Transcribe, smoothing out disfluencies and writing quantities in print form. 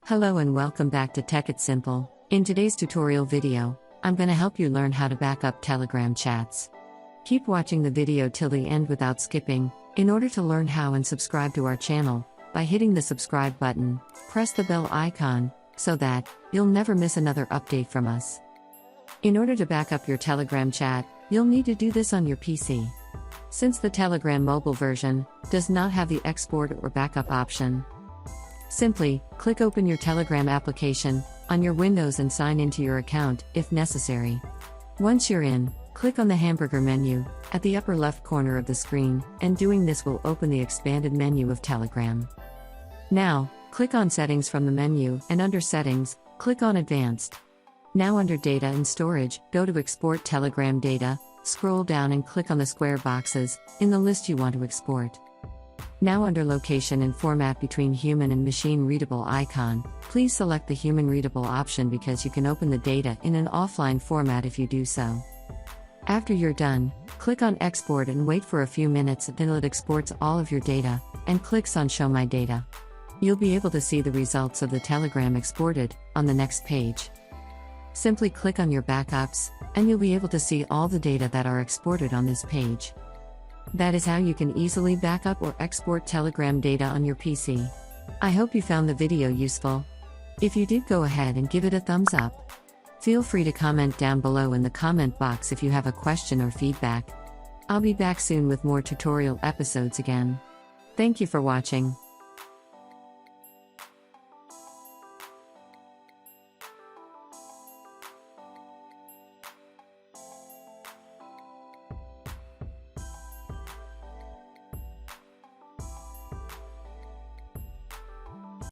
Hello and welcome back to Tech It Simple. In today's tutorial video, I'm going to help you learn how to back up Telegram chats. Keep watching the video till the end without skipping, in order to learn how and subscribe to our channel, by hitting the subscribe button, press the bell icon, so that you'll never miss another update from us. In order to back up your Telegram chat, you'll need to do this on your PC. Since the Telegram mobile version does not have the export or backup option, simply click Open your Telegram application on your Windows and sign into your account if necessary. Once you're in, click on the hamburger menu at the upper left corner of the screen, and doing this will open the expanded menu of Telegram. Now, click on Settings from the menu, and under Settings, click on Advanced. Now under Data and Storage, go to Export Telegram Data, scroll down and click on the square boxes in the list you want to export. Now under Location and Format between Human and Machine Readable icon, please select the Human Readable option because you can open the data in an offline format if you do so. After you're done, click on Export and wait for a few minutes until it exports all of your data, and clicks on Show My Data. You'll be able to see the results of the Telegram exported on the next page. Simply click on your backups, and you'll be able to see all the data that are exported on this page. That is how you can easily back up or export Telegram data on your PC. I hope you found the video useful. If you did, go ahead and give it a thumbs up. Feel free to comment down below in the comment box if you have a question or feedback. I'll be back soon with more tutorial episodes again. Thank you for watching.